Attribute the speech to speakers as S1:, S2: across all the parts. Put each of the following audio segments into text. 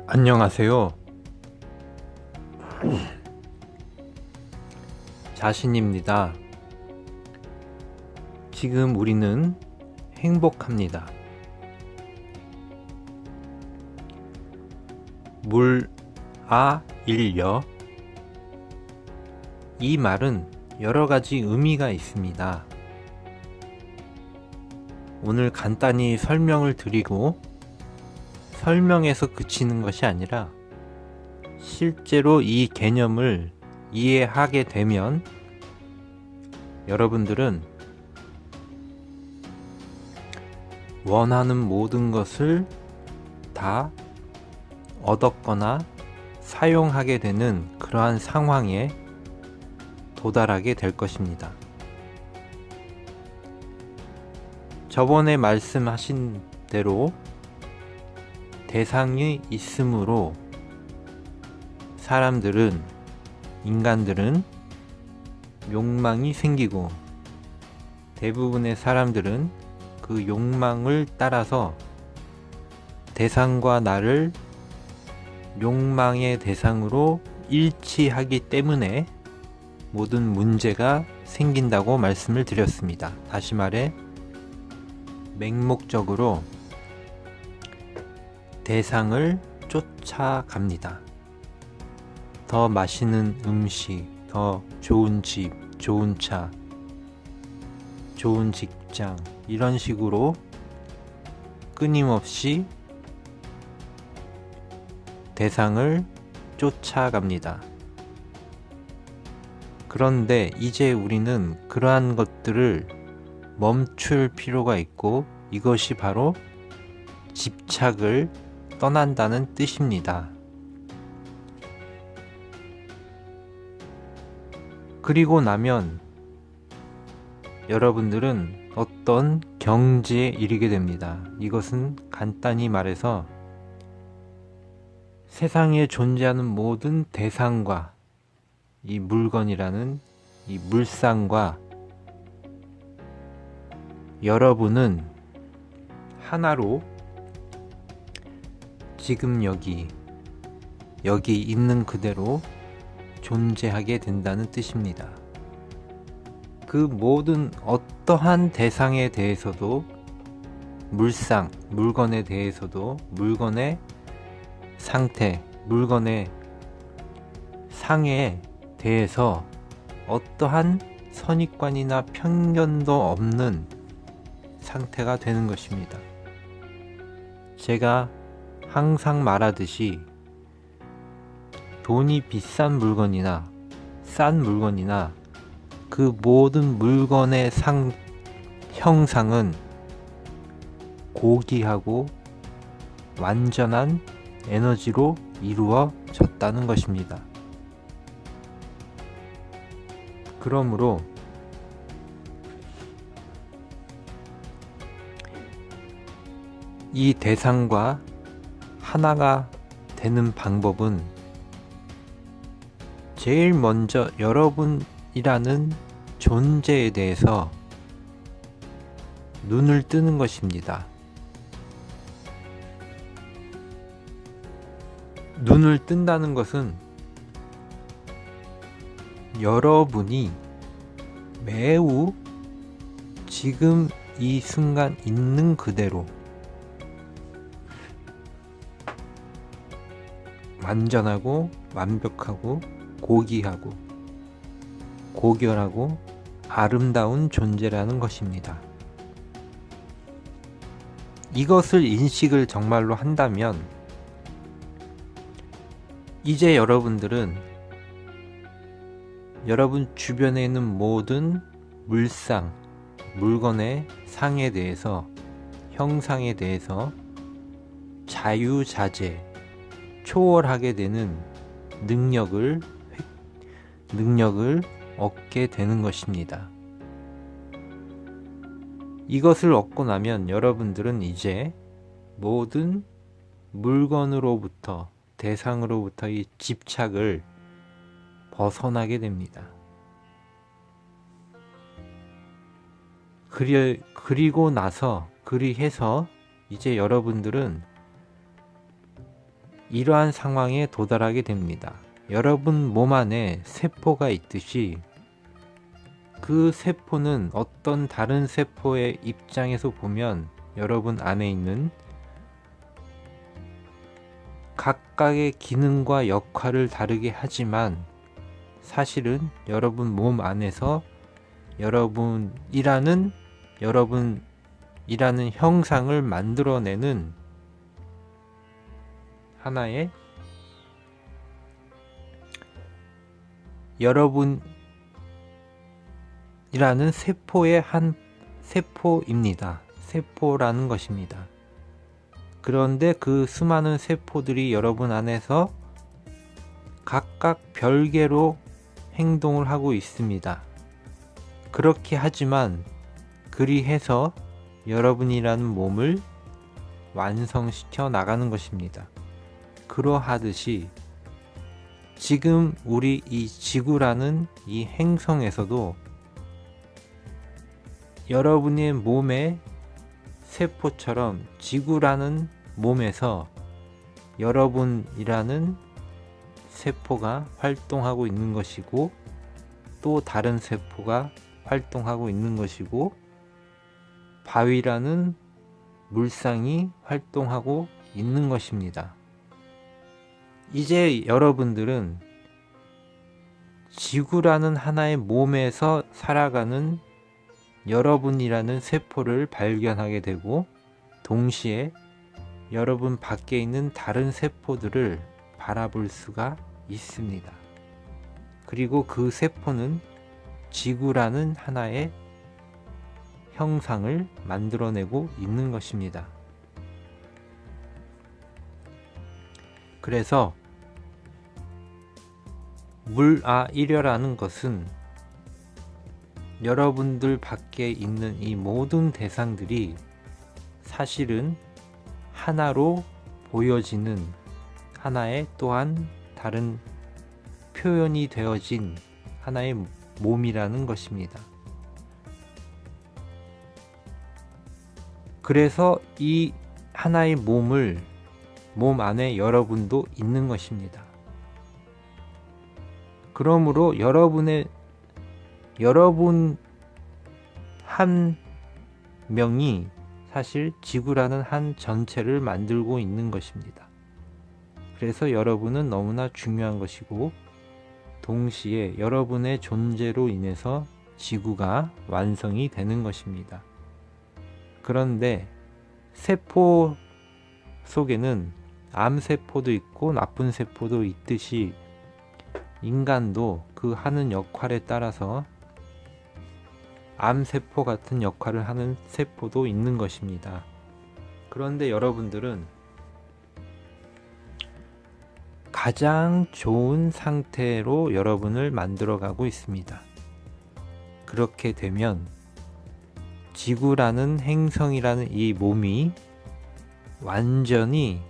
S1: 안녕하세요. 자신입니다. 지금 우리는 행복합니다. 물아일려. 이 말은 여러 가지 의미가 있습니다. 오늘 간단히 설명을 드리고 설명에서 그치는 것이 아니라 실제로 이 개념을 이해하게 되면 여러분들은 원하는 모든 것을 다 얻었거나 사용하게 되는 그러한 상황에 도달하게 될 것입니다. 저번에 말씀하신 대로 대상이 있으므로 인간들은 욕망이 생기고 대부분의 사람들은 그 욕망을 따라서 대상과 나를 욕망의 대상으로 일치하기 때문에 모든 문제가 생긴다고 말씀을 드렸습니다. 다시 말해 맹목적으로 대상을 쫓아갑니다. 더 맛있는 음식, 더 좋은 집, 좋은 차, 좋은 직장, 이런 식으로 끊임없이 대상을 쫓아갑니다. 그런데 이제 우리는 그러한 것들을 멈출 필요가 있고 이것이 바로 집착을 떠난다는 뜻입니다. 그리고 나면 여러분들은 어떤 경지에 이르게 됩니다. 이것은 간단히 말해서 세상에 존재하는 모든 대상과 이 물건이라는 이 물상과 여러분은 하나로 지금 여기 있는 그대로 존재하게 된다는 뜻입니다. 그 모든 어떠한 대상에 대해서도 물상, 물건에 대해서도 물건의 상태, 물건의 상에 대해서 어떠한 선입관이나 편견도 없는 상태가 되는 것입니다. 제가 항상 말하듯이 돈이 비싼 물건이나 싼 물건이나 그 모든 물건의 형상은 고귀하고 완전한 에너지로 이루어졌다는 것입니다. 그러므로 이 대상과 하나가 되는 방법은 제일 먼저 여러분이라는 존재에 대해서 눈을 뜨는 것입니다. 눈을 뜬다는 것은 여러분이 매우 지금 이 순간 있는 그대로 완전하고 완벽하고 고귀하고 고결하고 아름다운 존재라는 것입니다. 이것을 인식을 정말로 한다면 이제 여러분들은 여러분 주변에 있는 모든 물상, 물건의 상에 대해서, 형상에 대해서 자유자재, 초월하게 되는 능력을 얻게 되는 것입니다. 이것을 얻고 나면 여러분들은 이제 모든 물건으로부터, 대상으로부터 이 집착을 벗어나게 됩니다. 그리고 나서, 그리해서 이제 여러분들은 이러한 상황에 도달하게 됩니다. 여러분 몸 안에 세포가 있듯이 그 세포는 어떤 다른 세포의 입장에서 보면 여러분 안에 있는 각각의 기능과 역할을 다르게 하지만 사실은 여러분 몸 안에서 여러분이라는 형상을 만들어내는 하나의 여러분이라는 세포의 한 세포입니다. 세포라는 것입니다. 그런데 그 수많은 세포들이 여러분 안에서 각각 별개로 행동을 하고 있습니다. 그렇게 하지만 그리해서 여러분이라는 몸을 완성시켜 나가는 것입니다. 그러하듯이 지금 우리 이 지구라는 이 행성에서도 여러분의 몸의 세포처럼 지구라는 몸에서 여러분이라는 세포가 활동하고 있는 것이고 또 다른 세포가 활동하고 있는 것이고 바위라는 물상이 활동하고 있는 것입니다. 이제 여러분들은 지구라는 하나의 몸에서 살아가는 여러분이라는 세포를 발견하게 되고 동시에 여러분 밖에 있는 다른 세포들을 바라볼 수가 있습니다. 그리고 그 세포는 지구라는 하나의 형상을 만들어내고 있는 것입니다. 그래서 물아이려라는 것은 여러분들 밖에 있는 이 모든 대상들이 사실은 하나로 보여지는 하나의 또한 다른 표현이 되어진 하나의 몸이라는 것입니다. 그래서 이 하나의 몸 안에 여러분도 있는 것입니다. 그러므로 여러분 한 명이 사실 지구라는 한 전체를 만들고 있는 것입니다. 그래서 여러분은 너무나 중요한 것이고 동시에 여러분의 존재로 인해서 지구가 완성이 되는 것입니다. 그런데 세포 속에는 암세포도 있고 나쁜 세포도 있듯이 인간도 그 하는 역할에 따라서 암세포 같은 역할을 하는 세포도 있는 것입니다. 그런데 여러분들은 가장 좋은 상태로 여러분을 만들어가고 있습니다. 그렇게 되면 지구라는 행성이라는 이 몸이 완전히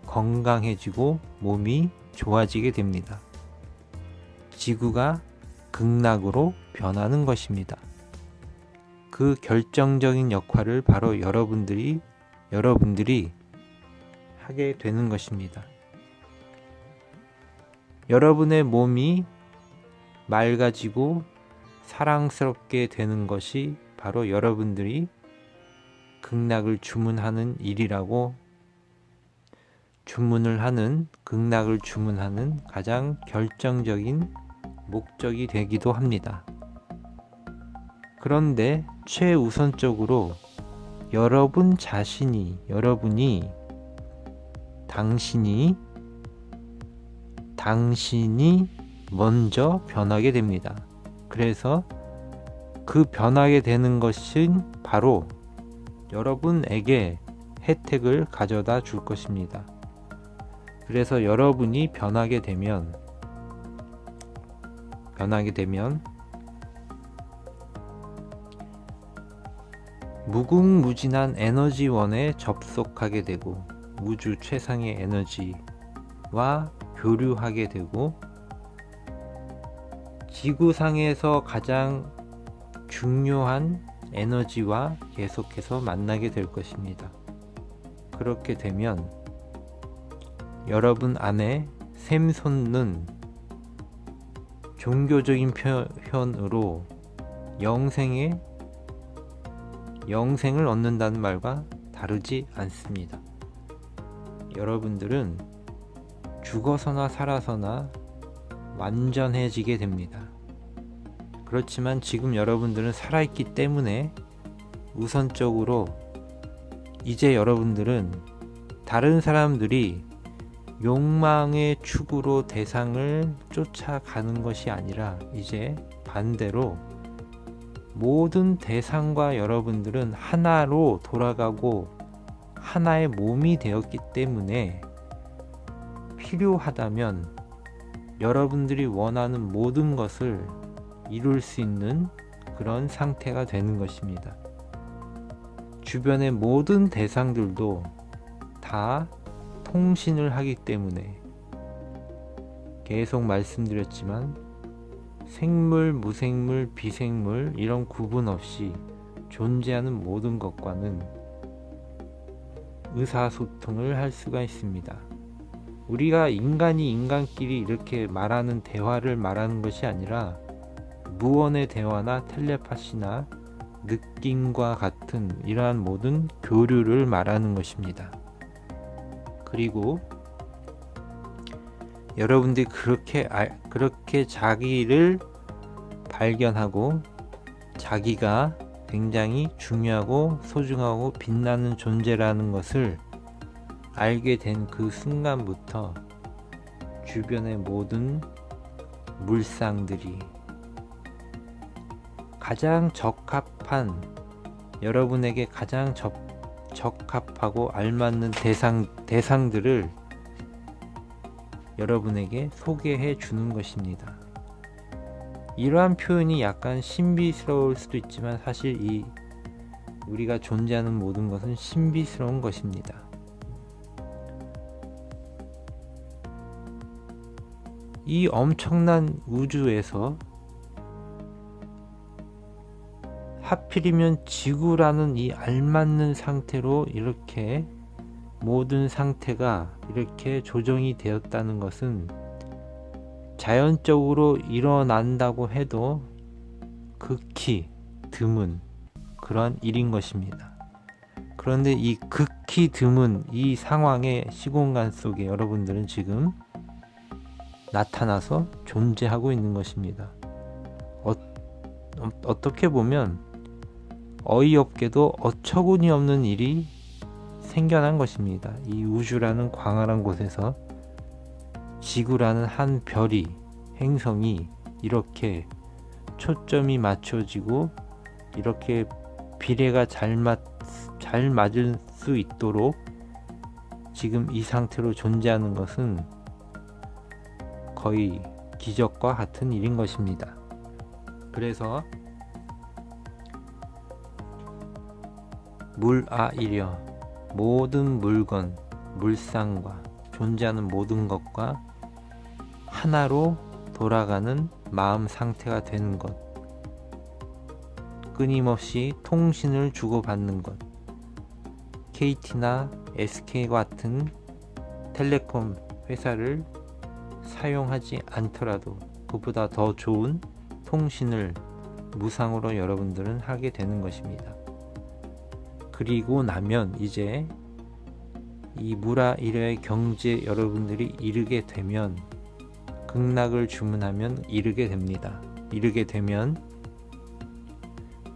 S1: 건강해지고 몸이 좋아지게 됩니다. 지구가 극락으로 변하는 것입니다. 그 결정적인 역할을 바로 여러분들이 하게 되는 것입니다. 여러분의 몸이 맑아지고 사랑스럽게 되는 것이 바로 여러분들이 극락을 주문하는 일이라고 극락을 주문하는 가장 결정적인 목적이 되기도 합니다. 그런데 최우선적으로 당신이 먼저 변하게 됩니다. 그래서 그 변하게 되는 것은 바로 여러분에게 혜택을 가져다 줄 것입니다. 그래서 여러분이 변하게 되면 무궁무진한 에너지원에 접속하게 되고 우주 최상의 에너지와 교류하게 되고 지구상에서 가장 중요한 에너지와 계속해서 만나게 될 것입니다. 그렇게 되면 여러분 안에 샘솟는 종교적인 표현으로 영생을 얻는다는 말과 다르지 않습니다. 여러분들은 죽어서나 살아서나 완전해지게 됩니다. 그렇지만 지금 여러분들은 살아있기 때문에 우선적으로 이제 여러분들은 다른 사람들이 욕망의 축으로 대상을 쫓아가는 것이 아니라 이제 반대로 모든 대상과 여러분들은 하나로 돌아가고 하나의 몸이 되었기 때문에 필요하다면 여러분들이 원하는 모든 것을 이룰 수 있는 그런 상태가 되는 것입니다. 주변의 모든 대상들도 다 통신을 하기 때문에 계속 말씀드렸지만 생물, 무생물, 비생물 이런 구분 없이 존재하는 모든 것과는 의사소통을 할 수가 있습니다. 우리가 인간이 인간끼리 이렇게 말하는 대화를 말하는 것이 아니라 무언의 대화나 텔레파시나 느낌과 같은 이러한 모든 교류를 말하는 것입니다. 그리고 여러분들이 그렇게 자기를 발견하고 자기가 굉장히 중요하고 소중하고 빛나는 존재라는 것을 알게 된 그 순간부터 주변의 모든 물상들이 가장 적합한, 여러분에게 가장 적합하고 알맞는 대상들을 여러분에게 소개해 주는 것입니다. 이러한 표현이 약간 신비스러울 수도 있지만 사실 우리가 존재하는 모든 것은 신비스러운 것입니다. 이 엄청난 우주에서 하필이면 지구라는 이 알맞는 상태로 이렇게 모든 상태가 이렇게 조정이 되었다는 것은 자연적으로 일어난다고 해도 극히 드문 그런 일인 것입니다. 그런데 이 극히 드문 이 상황의 시공간 속에 여러분들은 지금 나타나서 존재하고 있는 것입니다. 어떻게 보면 어이없게도 어처구니 없는 일이 생겨난 것입니다. 이 우주라는 광활한 곳에서 지구라는 한 별이, 행성이 이렇게 초점이 맞춰지고 이렇게 비례가 잘 맞을 수 있도록 지금 이 상태로 존재하는 것은 거의 기적과 같은 일인 것입니다. 그래서 물아이려 모든 물건, 물상과 존재하는 모든 것과 하나로 돌아가는 마음 상태가 되는 것, 끊임없이 통신을 주고받는 것, KT나 SK와 같은 텔레콤 회사를 사용하지 않더라도 그보다 더 좋은 통신을 무상으로 여러분들은 하게 되는 것입니다. 그리고 나면 이제 이 무라일의 경지에 여러분들이 이르게 되면, 극락을 주문하면 이르게 됩니다. 이르게 되면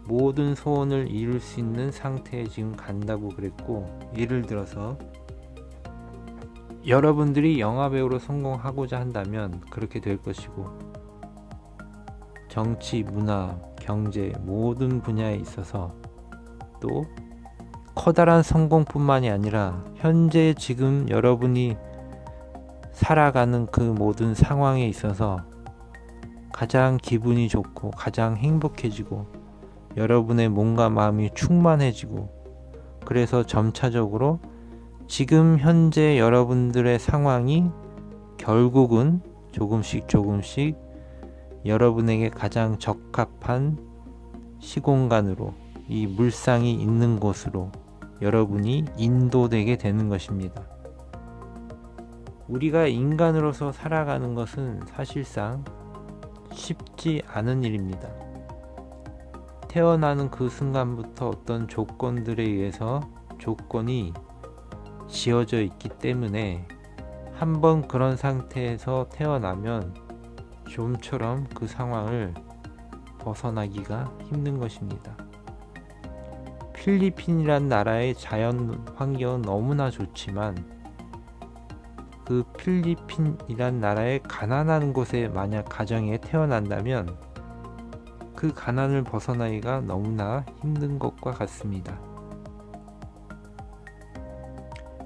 S1: 모든 소원을 이룰 수 있는 상태에 지금 간다고 그랬고, 예를 들어서 여러분들이 영화배우로 성공하고자 한다면 그렇게 될 것이고, 정치, 문화, 경제 모든 분야에 있어서 또 커다란 성공뿐만이 아니라 현재 지금 여러분이 살아가는 그 모든 상황에 있어서 가장 기분이 좋고 가장 행복해지고 여러분의 몸과 마음이 충만해지고, 그래서 점차적으로 지금 현재 여러분들의 상황이 결국은 조금씩 여러분에게 가장 적합한 시공간으로, 이 물상이 있는 곳으로 여러분이 인도되게 되는 것입니다. 우리가 인간으로서 살아가는 것은 사실상 쉽지 않은 일입니다. 태어나는 그 순간부터 어떤 조건들에 의해서 조건이 지어져 있기 때문에 한번 그런 상태에서 태어나면 좀처럼 그 상황을 벗어나기가 힘든 것입니다. 필리핀이란 나라의 자연 환경은 너무나 좋지만 그 필리핀이란 나라의 가난한 곳에 만약 가정에 태어난다면 그 가난을 벗어나기가 너무나 힘든 것과 같습니다.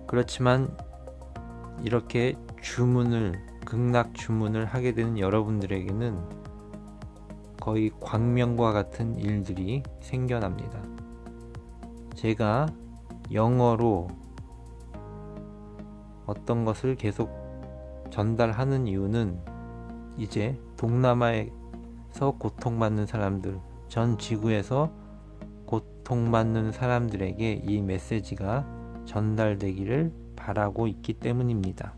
S1: 그렇지만 이렇게 극락 주문을 하게 되는 여러분들에게는 거의 광명과 같은 일들이 생겨납니다. 제가 영어로 어떤 것을 계속 전달하는 이유는 이제 동남아에서 고통받는 사람들, 전 지구에서 고통받는 사람들에게 이 메시지가 전달되기를 바라고 있기 때문입니다.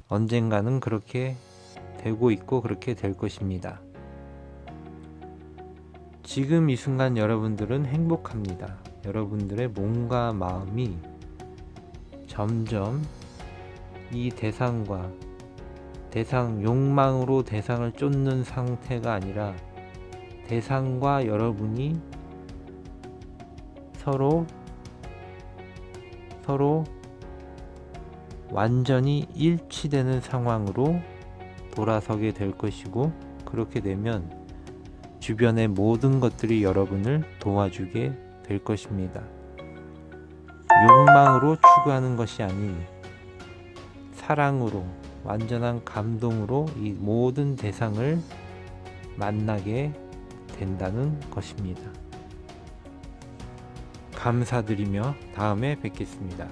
S1: 언젠가는 그렇게 되고 있고 그렇게 될 것입니다. 지금 이 순간 여러분들은 행복합니다. 여러분들의 몸과 마음이 점점 이 욕망으로 대상을 쫓는 상태가 아니라 대상과 여러분이 서로 완전히 일치되는 상황으로 돌아서게 될 것이고, 그렇게 되면 주변의 모든 것들이 여러분을 도와주게 될 것입니다. 욕망으로 추구하는 것이 아닌 사랑으로, 완전한 감동으로 이 모든 대상을 만나게 된다는 것입니다. 감사드리며 다음에 뵙겠습니다.